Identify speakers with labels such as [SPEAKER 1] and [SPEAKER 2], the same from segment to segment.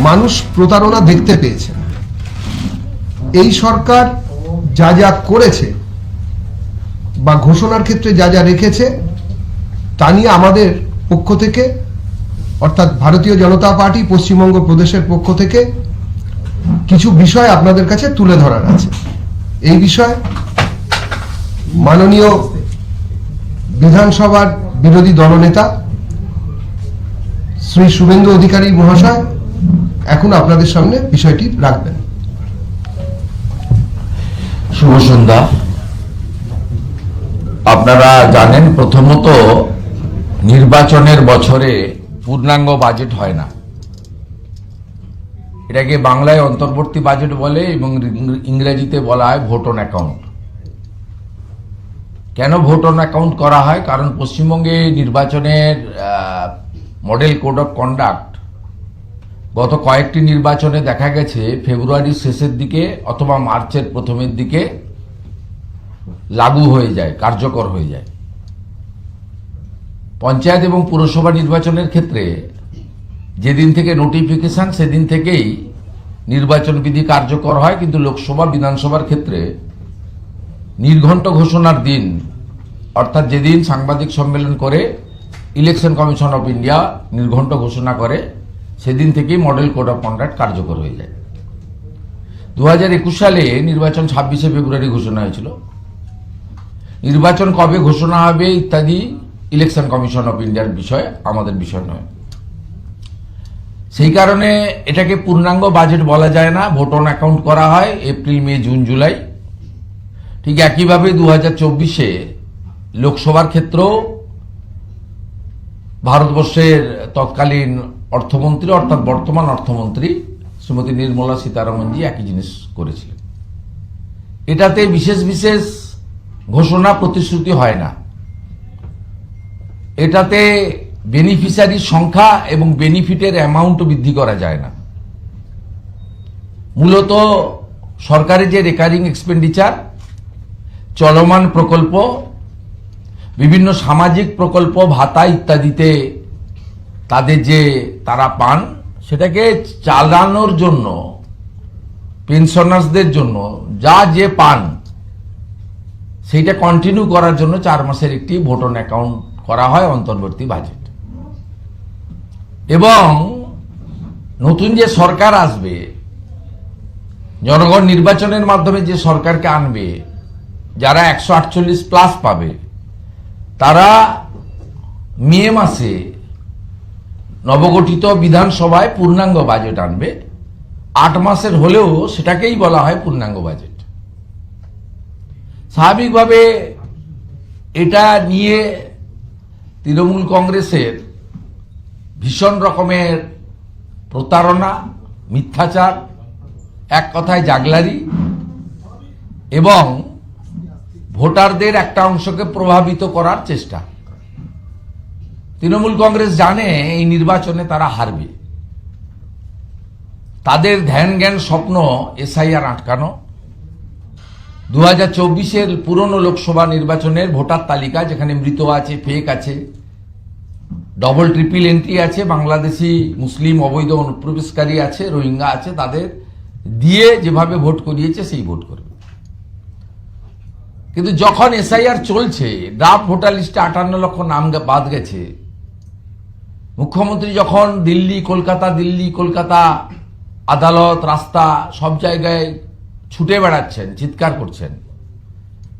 [SPEAKER 1] মানুষ প্রতারণা দেখতে পেয়েছে। এই সরকার যা যা করেছে বা ঘোষণার ক্ষেত্রে যা যা রেখেছে তা নিয়ে আমাদের পক্ষ থেকে, অর্থাৎ ভারতীয় জনতা পার্টি পশ্চিমবঙ্গ প্রদেশের পক্ষ থেকে কিছু বিষয় আপনাদের কাছে তুলে ধরার আছে। এই বিষয়ে মাননীয় বিধানসভার বিরোধী দলনেতা শ্রী শুভেন্দু অধিকারী মহাশয় এখন আপনাদের সামনে বিষয়টি রাখবেন।
[SPEAKER 2] শুভ সন্ধ্যা। আপনারা জানেন, প্রথমত নির্বাচনের বছরে পূর্ণাঙ্গ বাজেট হয় না। এটাকে বাংলায় অন্তর্বর্তী বাজেট বলে এবং ইংরেজিতে বলা হয় ভোট অন অ্যাকাউন্ট। কেন ভোট অন অ্যাকাউন্ট করা হয়? কারণ পশ্চিমবঙ্গে নির্বাচনের মডেল কোড অফ কন্ডাক্ট গত কয়েকটি নির্বাচনে দেখা গেছে ফেব্রুয়ারির শেষের দিকে অথবা মার্চের প্রথমের দিকে লাগু হয়ে যায়, কার্যকর হয়ে যায়। পঞ্চায়েত এবং পুরসভা নির্বাচনের ক্ষেত্রে যেদিন থেকে নোটিফিকেশন সেদিন থেকেই নির্বাচন বিধি কার্যকর হয়, কিন্তু লোকসভা বিধানসভার ক্ষেত্রে নির্ঘণ্ট ঘোষণার দিন, অর্থাৎ যেদিন সাংবাদিক সম্মেলন করে ইলেকশন কমিশন অফ ইন্ডিয়া নির্ঘণ্ট ঘোষণা করে সেদিন থেকেই মডেল কোড অফ কন্ডাক্ট কার্যকর হয়ে যায়। 2021 সালে নির্বাচন 26শে ফেব্রুয়ারি ঘোষণা হয়েছিল। নির্বাচন কবে ঘোষণা হবে ইত্যাদি ইলেকশন কমিশন অফ ইন্ডিয়ার বিষয়, আমাদের বিষয় নয়। সেই কারণে এটাকে পূর্ণাঙ্গ বাজেট বলা যায় না, ভোট অন অ্যাকাউন্ট করা হয় এপ্রিল, মে, জুন, জুলাই। ঠিক একইভাবে 2024-এ লোকসভার ক্ষেত্রেও ভারতবর্ষের তৎকালীন অর্থমন্ত্রী, অর্থাৎ বর্তমান অর্থমন্ত্রী শ্রীমতী নির্মলা সীতারামনজি একই জিনিস করেছিলেন। এটাতে বিশেষ বিশেষ ঘোষণা প্রতিশ্রুতি হয় না। এটাতে বেনিফিশিয়ারির সংখ্যা এবং বেনিফিটের অ্যামাউন্ট বৃদ্ধি করা যায় না। মূলত সরকারের যে রেকারিং এক্সপেন্ডিচার, চলমান প্রকল্প, বিভিন্ন সামাজিক প্রকল্প, ভাতা ইত্যাদিতে তাদের যে তারা পান, সেটাকে চালানোর জন্য, পেনশনার্সদের জন্য যা যে পান সেইটা কন্টিনিউ করার জন্য 4 মাসের একটি ভোট অন অ্যাকাউন্ট করা হয় অন্তর্বর্তী বাজেট। এবং নতুন যে সরকার আসবে, জনগণ নির্বাচনের মাধ্যমে যে সরকারকে আনবে, যারা 148+ পাবে, তারা মে মাসে নবগঠিত বিধানসভায় পূর্ণাঙ্গ বাজেট আনবে। 8 মাসের হলেও সেটাকেই বলা হয় পূর্ণাঙ্গ বাজেট। স্বাভাবিকভাবে এটা নিয়ে তৃণমূল কংগ্রেসের ভীষণ রকমের প্রতারণা, মিথ্যাচার, এক কথায় জাগলারি, এবং ভোটারদের একটা অংশকে প্রভাবিত করার চেষ্টা। তৃণমূল কংগ্রেস জানে এই নির্বাচনে তারা হারবে। তাদের ধ্যান জ্ঞান স্বপ্ন এসআইআর আটকানো। 2024-এর পুরনো লোকসভা নির্বাচনের ভোটার তালিকা, যেখানে মৃত আছে, ফেক আছে, ডবল ট্রিপল এন্ট্রি আছে, বাংলাদেশি মুসলিম অবৈধ অনুপ্রবেশকারী আছে, রোহিঙ্গা আছে, তাদের দিয়ে যেভাবে ভোট করিয়েছে সেই ভোট করবে। কিন্তু যখন এসআইআর চলছে, ড্রাফট ভোটার লিস্টে 58 লক্ষ নাম বাদ গেছে, মুখ্যমন্ত্রী যখন দিল্লি কলকাতা আদালত, রাস্তা সব জায়গায় ছুটে বেড়াচ্ছেন, চিৎকার করছেন,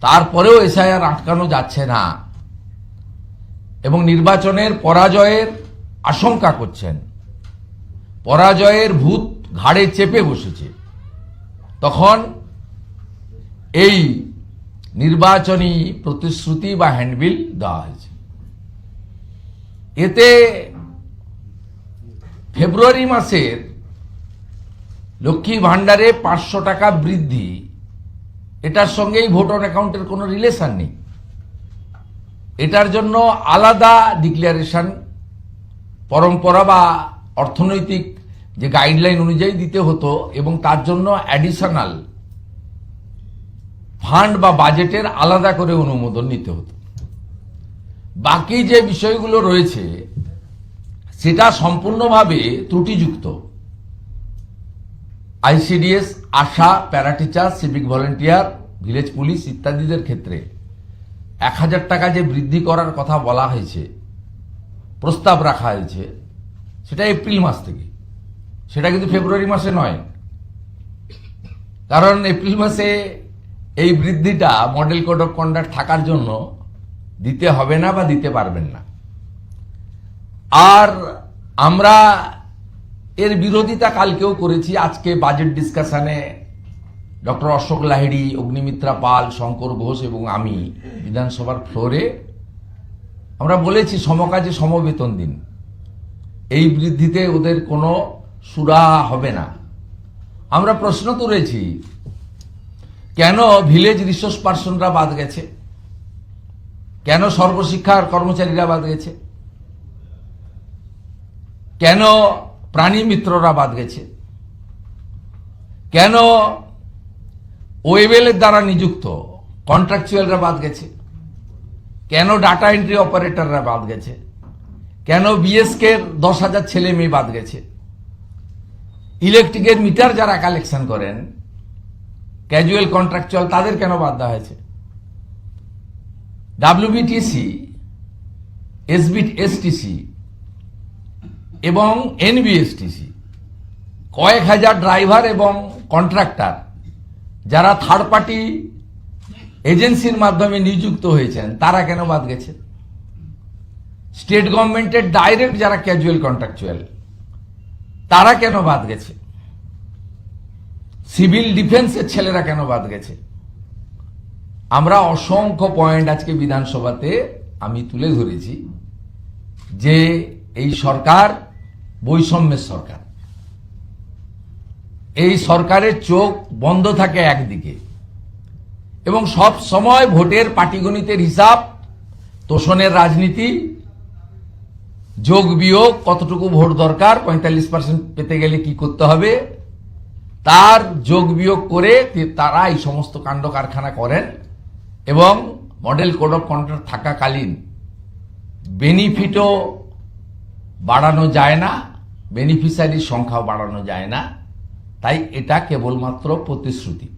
[SPEAKER 2] তারপরেও এসআইআর আটকানো যাচ্ছে না এবং নির্বাচনের পরাজয়ের আশঙ্কা করছেন, পরাজয়ের ভূত ঘাড়ে চেপে বসেছে, তখন এই নির্বাচনী প্রতিশ্রুতি বা হ্যান্ডবিল দেওয়া হয়েছে। এতে ফেব্রুয়ারি মাসের লক্ষ্মী ভাণ্ডারে 500 টাকা বৃদ্ধি, এটার সঙ্গে এই ভোট অন অ্যাকাউন্টের কোনো রিলেশন নেই। এটার জন্য আলাদা ডিক্লারেশন পরম্পরা বা অর্থনৈতিক যে গাইডলাইন অনুযায়ী দিতে হতো এবং তার জন্য অ্যাডিশনাল ফান্ড বা বাজেটের আলাদা করে অনুমোদন নিতে হতো। বাকি যে বিষয়গুলো রয়েছে সেটা সম্পূর্ণভাবে ত্রুটিযুক্ত ICDS, ASHA, parateacher, civic volunteer, village police ইত্যাদিদের ক্ষেত্রে 1,000 টাকা যে বৃদ্ধি করার কথা বলা হয়েছে, প্রস্তাব রাখা হয়েছে, সেটা এপ্রিল মাস থেকে, সেটা কিন্তু ফেব্রুয়ারি মাসে নয়। কারণ এপ্রিল মাসে এই বৃদ্ধিটা মডেল কোড অফ কন্ডাক্ট থাকার জন্য দিতে হবে না বা দিতে পারবেন না। আর আমরা এর বিরোধিতা কালকেও করেছি। আজকে বাজেট ডিসকাশনে ডক্টর অশোক লাহিড়ী, অগ্নিমিত্রা পাল, শঙ্কর ঘোষ এবং আমি বিধানসভার ফ্লোরে আমরা বলেছি সমকাজে সমবেতন দিন, এই বৃদ্ধিতে ওদের কোনো সুরাহা হবে না। আমরা প্রশ্ন তুলেছি কেন ভিলেজ রিসোর্স পার্সনরা বাদ গেছে, কেন সর্বশিক্ষার কর্মচারীরা বাদ গেছে, কেন প্রাণী মিত্ররা বাদ গেছে, কেন ওয়েবেলের দ্বারা নিযুক্ত কন্ট্রাকচুয়ালরা বাদ গেছে, কেন ডাটা এন্ট্রি অপারেটররা বাদ গেছে, কেন বিএসকে 10,000 ছেলে মেয়ে বাদ গেছে, ইলেকট্রিকের মিটার যারা কালেকশন করেন ক্যাজুয়াল কন্ট্রাকচুয়াল তাদের কেন বাদ দেওয়া হয়েছে। ডাব্লিউবিটিসি, এসটিসি এবং এনবিএসটিসি কয়েক হাজার ড্রাইভার এবং কন্ট্রাক্টর যারা থার্ড পার্টি এজেন্সির মাধ্যমে নিযুক্ত হয়েছেন তারা কেন বাদ গেছে। স্টেট গভর্নমেন্টের ডাইরেক্ট যারা ক্যাজুয়াল কন্ট্রাকচুয়াল তারা কেন বাদ গেছে। সিভিল ডিফেন্সের ছেলেরা কেন বাদ গেছে। আমরা অসংখ্য পয়েন্ট আজকে বিধানসভাতে আমি তুলে ধরেছি যে এই সরকার বৈষম্যের সরকার। এই সরকারের চোখ বন্ধ থাকে একদিকে এবং সব সময় ভোটের পাটিগণিতের হিসাব, তোষণের রাজনীতি, যোগ বিয়োগ, কতটুকু ভোট দরকার, 45% পেতে গেলে কি করতে হবে, তার যোগ বিয়োগ করে তারা এই সমস্ত কাণ্ড কারখানা করেন এবং মডেল কোড অফ কন্ডাক্ট থাকাকালীন বেনিফিটও বাড়ানো যায় না, বেনিফিশিয়ারির সংখ্যাও বাড়ানো যায় না। তাই এটা কেবলমাত্র প্রতিশ্রুতি,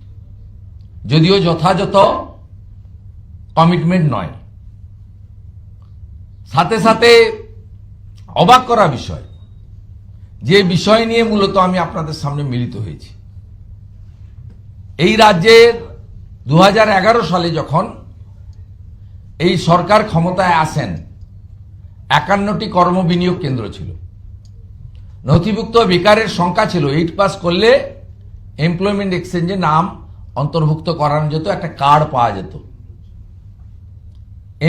[SPEAKER 2] যদিও যথাযথ কমিটমেন্ট নয়। সাথে সাথে অবাক করা বিষয়, যে বিষয় নিয়ে মূলত আমি আপনাদের সামনে মিলিত হয়েছি, এই রাজ্যের 2011 সালে যখন এই সরকার ক্ষমতায় আসেন 51টি কর্মবিনিয়োগ কেন্দ্র ছিল, নথিভুক্ত বেকারের সংখ্যা ছিল 8 পাস করলে এমপ্লয়মেন্ট এক্সচেঞ্জে নাম অন্তর্ভুক্ত করানো যেত, একটা কার্ড পাওয়া যেত,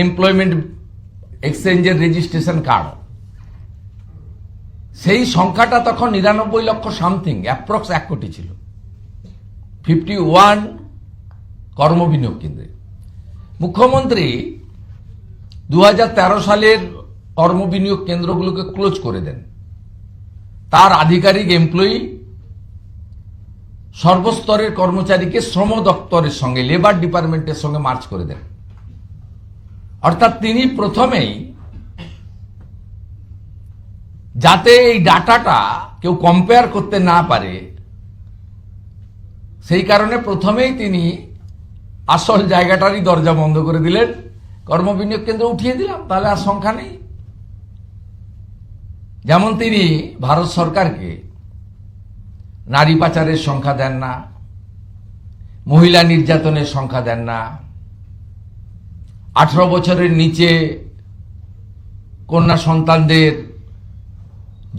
[SPEAKER 2] এমপ্লয়মেন্ট এক্সচেঞ্জের রেজিস্ট্রেশন কার্ড। সেই সংখ্যাটা তখন 99 লক্ষ সামথিং, অ্যাপ্রক্স 1 কোটি ছিল 51 কর্মবিনিয়োগ কেন্দ্রে। মুখ্যমন্ত্রী 2013 সালের কর্মবিনিয়োগ কেন্দ্রগুলোকে ক্লোজ করে দেন। তার আধিকারিক এমপ্লয়ি সর্বস্তরের কর্মচারীকে শ্রম দপ্তরের সঙ্গে, লেবার ডিপার্টমেন্টের সঙ্গে মার্চ করে দেন। অর্থাৎ তিনি প্রথমেই, যাতে এই ডাটাটা কেউ কম্পেয়ার করতে না পারে, সেই কারণে প্রথমেই তিনি আসল জায়গাটারই দরজা বন্ধ করে দিলেন, কর্মবিনিয়োগ কেন্দ্র উঠিয়ে দিলাম, তাহলে আর সংখ্যা নেই। যেমন তিনি ভারত সরকারকে নারী পাচারের সংখ্যা দেন না, মহিলা নির্যাতনের সংখ্যা দেন না, 18 বছরের নিচে কন্যা সন্তানদের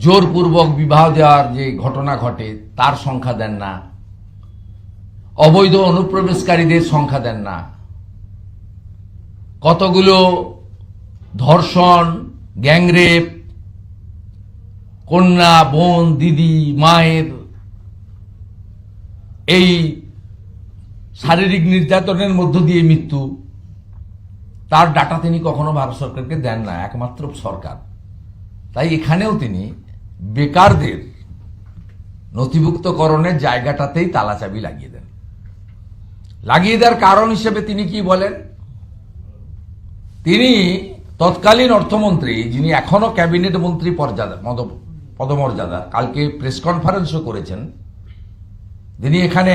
[SPEAKER 2] জোরপূর্বক বিবাহ দেওয়ার যে ঘটনা ঘটে তার সংখ্যা দেন না, অবৈধ অনুপ্রবেশকারীদের সংখ্যা দেন না, কতগুলো ধর্ষণ, গ্যাংরেপ, কন্যা, বোন, দিদি, মায়ের এই শারীরিক নির্যাতনের মধ্য দিয়ে মৃত্যু, তার ডাটা তিনি কখনো ভারত সরকারকে দেন না, একমাত্র সরকার। তাই এখানেও তিনি বেকারদের নথিভুক্তকরণের জায়গাটাতেই তালাচাবি লাগিয়ে দেন। লাগিয়ে দেওয়ার কারণ হিসেবে তিনি কি বলেন, তিনি তৎকালীন অর্থমন্ত্রী, যিনি এখনো ক্যাবিনেট মন্ত্রী পদমর্যাদা, কালকে প্রেস কনফারেন্সও করেছেন, যিনি এখানে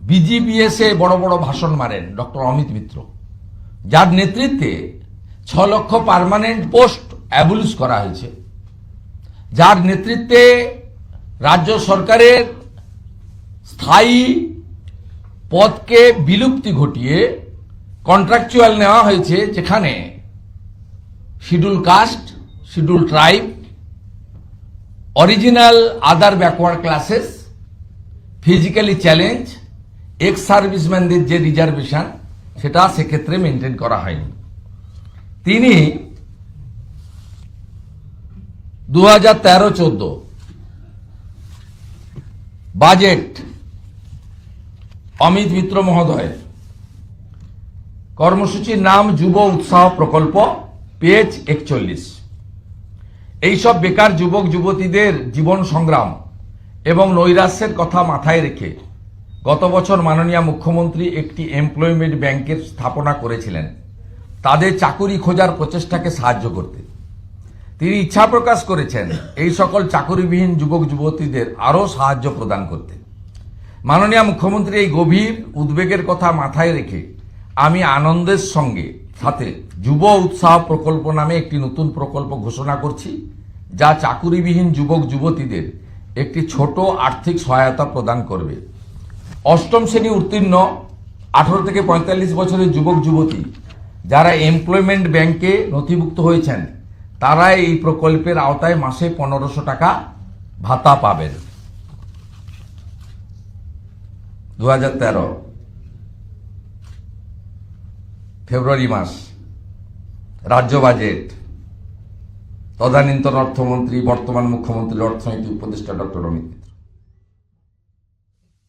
[SPEAKER 2] বিজিবিএসে বড় বড় ভাষণ মারেন, ডক্টর অমিত মিত্র, যার নেতৃত্বে 6 লক্ষ পার্মানেন্ট পোস্ট অ্যাবলিশ করা হয়েছে, যার নেতৃত্বে রাজ্য সরকারের স্থায়ী পদকে বিলুপ্তি ঘটিয়ে কন্ট্রাকচুয়াল নেওয়া হয়েছে, যেখানে schedule caste, schedule tribe, original other backward classes, physically challenge, ex সার্ভিসম্যানদের যে রিজার্ভেশন সেটা সেক্ষেত্রে মেনটেন করা হয়নি। তিনি 2013-14 বাজেট অমিত মিত্র মহোদয় কর্মসূচির নাম যুব উৎসাহ প্রকল্প, পেজ 41। এইসব বেকার যুবক যুবতীদের জীবন সংগ্রাম এবং নৈরাশ্যের কথা মাথায় রেখে গত বছর মাননীয় মুখ্যমন্ত্রী একটি এমপ্লয়মেন্ট ব্যাংকের স্থাপনা করেছিলেন তাদের চাকুরি খোঁজার প্রচেষ্টাকে সাহায্য করতে। তিনি ইচ্ছা প্রকাশ করেছেন এই সকল চাকুরিবিহীন যুবক যুবতীদের আরও সাহায্য প্রদান করতে। মাননীয় মুখ্যমন্ত্রী এই গভীর উদ্বেগের কথা মাথায় রেখে আমি আনন্দের সাথে যুব উৎসাহ প্রকল্প নামে একটি নতুন প্রকল্প ঘোষণা করছি, যা চাকুরিবিহীন যুবক যুবতীদের একটি ছোট আর্থিক সহায়তা প্রদান করবে। অষ্টম শ্রেণী উত্তীর্ণ 18 থেকে 45 বছরের যুবক যুবতী যারা এমপ্লয়মেন্ট ব্যাংকে নথিভুক্ত হয়েছেন তারা এই প্রকল্পের আওতায় মাসে 1500 টাকা ভাতা পাবেন। 2013 ফেব্রুয়ারি মাস, রাজ্য বাজেট, তদানীন্তন অর্থমন্ত্রী বর্তমান মুখ্যমন্ত্রীর অর্থনৈতিক উপদেষ্টা ডক্টর অমিত মিত্র।